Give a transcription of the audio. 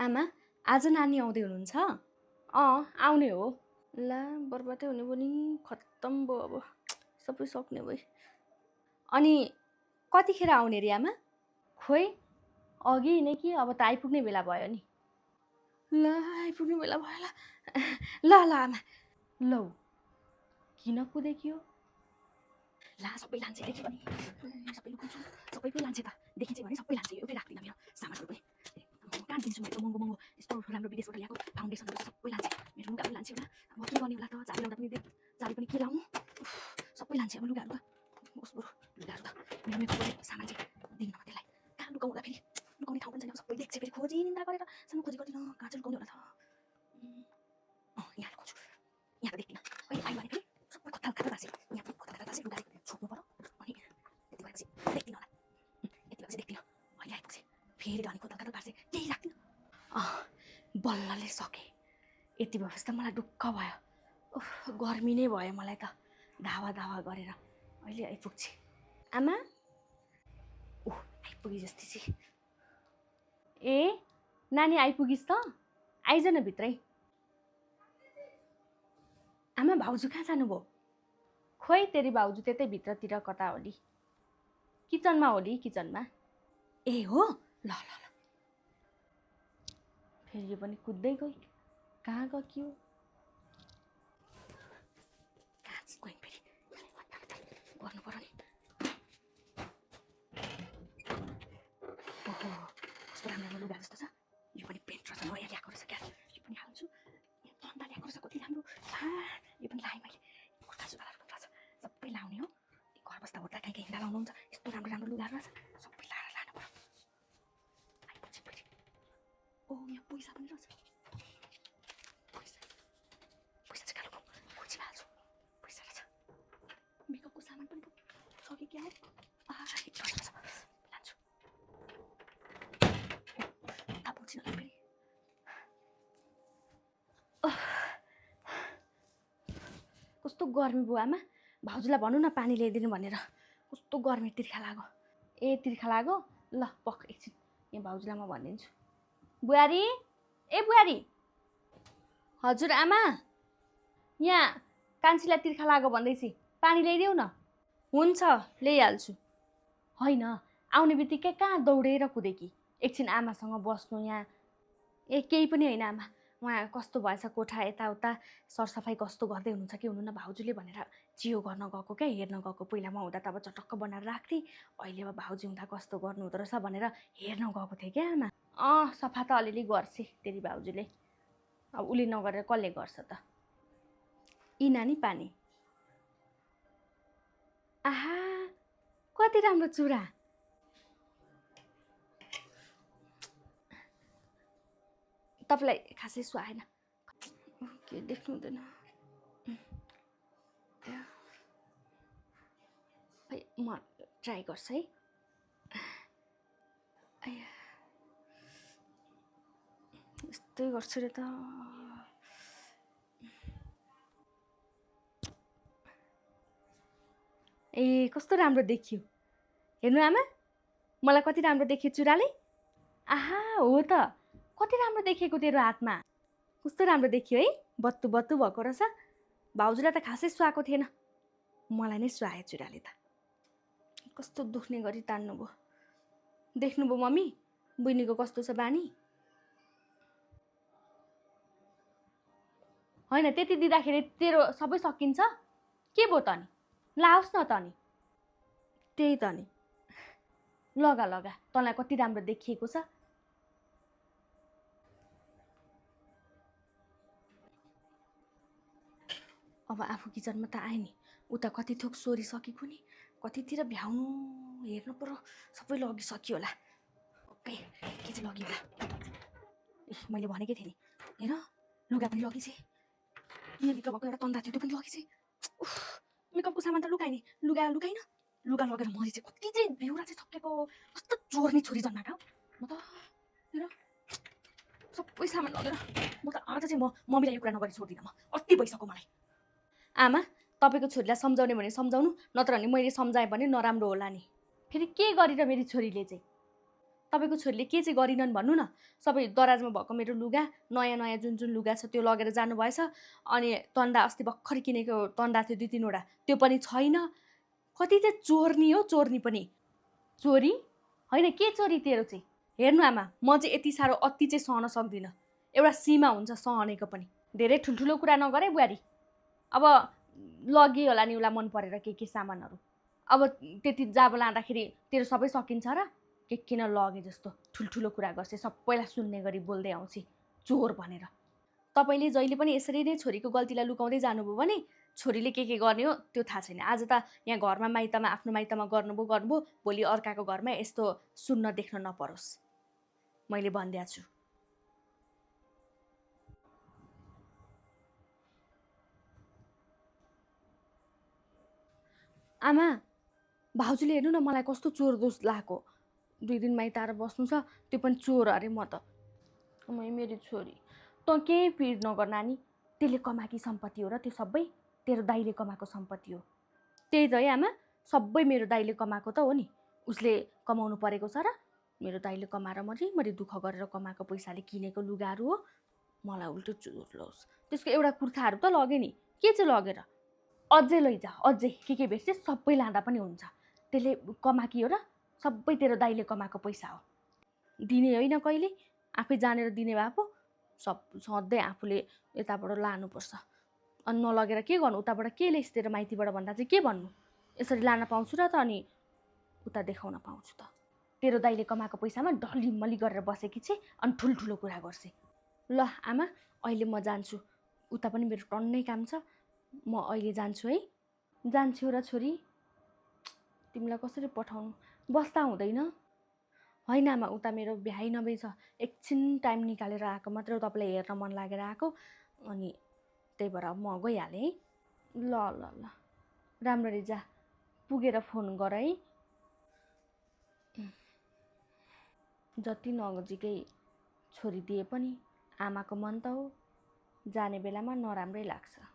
आमा, आज नानी आउँदै हुनुहुन्छ? आउने हो। ला बर्बादै हुने भयो नि, खत्तम भयो अब। सबै सक्ने भए। अनि कतिखेर आउने रे आमा? खोइ अघि नै कि अब त आइपुग्ने बेला भयो नि। ला आइपुग्ने बेला भयो ल। ल आमा। लौ किन कुदेकियो? ला सबै लान्छे देखि पनि। सबै लुकाउँछु। सबै पो लान्छे त। देखिन्छ भने सबै लान्छे। एउटै राख्दिनँ मेरो सामानहरू पनि। कहाँ दिन्छु मैले महँगो महँगो यस्तो राम्रो विदेशबाट ल्याएको फाउन्डेसनहरू सबै लान्छे। मेरो लुगा पनि लान्छे होला। अब के गर्ने होला त? चाबी लाउँदा पनि चाबी पनि के लाउनु? सबै लान्छे अब लुगाहरू त। होस् बरु लुगाहरू त। मेरो मेकअप गर्ने सामान चाहिँ दिन्न त्यसलाई। कहाँ लुकाउँला फेरि? लुकाउने ठाउँ पनि छैन। सबै देख्छ फेरि खोजी निन्दा गरेर सानो खोजी गर्दिनँ। कहाँ चाहिँ लुकाउने होला त? यहाँ लुकाउँछु। यहाँ त देख्दिनँ। अहिले आयो भने फेरि सबै खत्ता खत्ता राख्छ। यहाँ पनि खत्ता खत्ता राख्छ। लुगाले छोप्नु पर्यो। अनि यति भएपछि देख्दिनँ होला। यति भएपछि देख्दिनँ। अहिले आइपुग्छ। फेरि अनि खत्ता खत्ता पार्छ। केही राख्दिनँ। बल्लले सकेँ। यति भएपछि त मलाई ढुक्क भयो। गर्मी नै भयो मलाई त। धावा धावा गरेर अहिले आइपुग्छ। आमा आइपुगे जस्तै छ। ए नानी आइपुगिस् त? आइज न भित्रै। आमा भाउजू कहाँ जानुभयो? खोइ तेरी भाउजू त्यतै भित्रतिर कता होली। किचनमा होली किचनमा। ए हो ल ल ल। फेरि यो पनि कुद्दै गई। कहाँ गयो? कहाँ गइन् फेरि? गर्नु पर्यो नि। ओहो कस्तो राम्रो लुगा जस्तो छ। यो पनि पेन्ट रहेछ नयाँ ल्याएको रहेछ क्या। यो पनि हाल्छु। अन्त ल्याएको रहेछ कति राम्रो। यो पनि लगाएँ मैले। कुर्ता सुरुवालहरू पनि रहेछ। सबै लाउने हो। घर बस्दा ओर्दा कहीँ कहीँ हिँड्दा लाउनुहुन्छ। यस्तो राम्रो राम्रो लुगाहरू रहेछ। सबै लाएर लानु पर्यो। आइपुग्छ फेरि। यहाँ पैसा पनि रहेछ। पैसा चाहिँ कहाँ लुकाउँ? खोजीमा हाल्छु। पैसा रहेछ। मेकअपको सामान पनि सक्यो क्या हो? लान्छु। थाहा फेरि। कस्तो गर्मी भयो आमा। भाउजूलाई भन्नु न पानी ल्याइदिनु भनेर। कस्तो गर्मी तिर्खा लाग्यो। ए तिर्खा लाग्यो? ल पख एकछिन। यहाँ भाउजूलाई म भनिदिन्छु। बुहारी ए बुहारी। हजुर आमा। यहाँ कान्छीलाई तिर्खा लाग्यो भन्दैछि। पानी ल्याइदेऊ न। हुन्छ ल्याइहाल्छु। होइन आउने बित्तिकै कहाँ दौडेर कुदेकी। एकछिन आमासँग बस्नु यहाँ। ए केही पनि होइन आमा। उहाँ कस्तो भएछ कोठा यताउता सरसफाइ कस्तो गर्दै हुनुहुन्छ कि हुनुहुन्न भाउजूले भनेर चियो गर्न गएको क्या। हेर्न गएको। पहिला म हुँदा त अब चटक्क बनाएर राख्थेँ। अहिले अब भाउजू हुँदा कस्तो गर्नु हुँदो रहेछ भनेर हेर्न गएको थिएँ क्या आमा। सफा त अलिअलि गर्छ तेरी भाउजूले। अब उसले नगरेर कसले गर्छ त? यी नानी पानी। आहा कति राम्रो चुरा। तपाईँलाई खासै सुहाएन। के देख्नु हुँदैन। म ट्राई गर्छु है। यस्तै गर्छु रे त। ए कस्तो राम्रो देखियो। हेर्नु आमा मलाई कति राम्रो देखियो चुराले। आहा हो त। कति राम्रो देखेको तेरो हातमा। कस्तो राम्रो देखियो है। बत्तु बत्तु भएको रहेछ। भाउजूलाई त खासै सुहाएको थिएन। मलाई नै सुहायो चुराले त। कस्तो दुख्ने गरी तान्नुभयो। देख्नुभयो मम्मी बहिनीको कस्तो छ बानी। होइन त्यति दिँदाखेरि तेरो सबै सकिन्छ के भयो त नि? लाओस् न त नि। त्यही त नि। लगा लगा तँलाई कति राम्रो देखिएको छ। अब आफू किचनमा त आएँ नि। उता कति थोक सोरिसकेको नि। कतितिर भ्याउनु हेर्नु पर्यो। सबै लगिसक्यो होला। ओके के चाहिँ लग्यो होला। मैले भनेकै थिएँ नि। हेर लुगा पनि लगिछ। यहाँभित्र भएको एउटा तन्दा थियो त्यो पनि लगिछ। मेकअपको सामान त लुकाएँ नि। लुगा लुकाइन। लुगा लगेर मरि चाहिँ कति चाहिँ बेहुरा चाहिँ सकेको। कस्तो चोर्ने छोरी जन्माएको म त। हेर सबै सामान लगेर म त आज चाहिँ मम्मीलाई यो कुरा नगरी छोड्दिनँ। म अति भइसक्यो मलाई। आमा तपाईँको छोरीलाई सम्झाउने भने सम्झाउनु। नत्र भने मैले सम्झाएँ भने नराम्रो होला नि। फेरि के गरेर मेरी छोरीले चाहिँ? तपाईँको छोरीले के चाहिँ गरिनन् भन्नु न। सबै दराजमा भएको मेरो लुगा, नयाँ नयाँ जुन जुन लुगा छ त्यो लगेर जानुभएछ। अनि तन्दा अस्ति भर्खर किनेको तन्दा थियो 2-3 वटा, त्यो पनि छैन। कति चाहिँ चोर्नी हो, चोर्नी पनि। चोरी होइन, के चोरी तेरो चाहिँ? हेर्नु आमा, म चाहिँ यति साह्रो अति चाहिँ सहन सक्दिनँ। एउटा सीमा हुन्छ सहनेको पनि। धेरै ठुल्ठुलो कुरा नगरे बुहारी। अब लगियो होला नि उसलाई मन परेर के सामानहरू। अब त्यति जाब लाँदाखेरि तेरो सबै सकिन्छ र? के किन लगे जस्तो ठुल्ठुलो कुरा गर्छ, सबैलाई सुन्ने गरी बोल्दै आउँछ चोर भनेर। तपाईँले जहिले पनि यसरी नै छोरीको गल्तीलाई लुकाउँदै जानुभयो भने छोरीले के गर्ने हो त्यो थाहा छैन। आज त यहाँ घरमा माइतमा आफ्नो माइतमा गर्नुभयो, भोलि अर्काको घरमा यस्तो सुन्न देख्न नपरोस्, मैले भनिदिएको छु। आमा, भाउजूले हेर्नु न मलाई कस्तो चोर दोष लागेको। 2 दिन माइत आएर बस्नु छ, त्यो पनि चोर अरे म त। मेरी छोरी, तँ केही पिर नगर नानी। त्यसले कमाएकी सम्पत्ति हो र त्यो सबै तेरो दाइले कमाएको सम्पत्ति हो। त्यही त है आमा, सबै मेरो दाइले कमाएको त हो नि। उसले कमाउनु परेको छ र? मेरो दाइले कमाएर मरी दुःख गरेर कमाएको पैसाले किनेको लुगाहरू हो। मलाई उल्टो चोर लोस्। त्यसको एउटा कुर्ताहरू त लगे नि, के चाहिँ लगेर? अझै लैजा, अझै के भेट्छ सबै लाँदा पनि हुन्छ। त्यसले कमाएकी हो र? सबै तेरो दाइले कमाएको पैसा हो। दिने होइन कहिले, आफै जानेर दिने भए पो सधैँ आफूले यताबाट लानुपर्छ। अनि नलगेर के गर्नु, उताबाट के ल्याइस् तेरो माइतीबाट भन्दा चाहिँ के भन्नु? यसरी लान पाउँछु र त अनि उता देखाउन पाउँछु त? तेरो दाइले कमाएको पैसामा ढलिमली गरेर बसेकी छे अनि ठुल्ठुलो कुरा गर्छे। ल आमा, अहिले म जान्छु, उता पनि मेरो टन्नै काम छ। म अहिले जान्छु है। जान्छु र छोरी, तिमीलाई कसरी पठाउनु, बस्दा हुँदैन? होइन आमा, उता मेरो भ्याइ नभई छ, एकछिन टाइम निकालेर आएको मात्र, तपाईँलाई हेर्न मन लागेर आएको, अनि त्यही भएर म गइहालेँ है। ल ल ल, राम्ररी जा, पुगेर फोन गर है। जति नजिकै छोरी दिए पनि आमाको मन त हो, जाने बेलामा नराम्रै लाग्छ।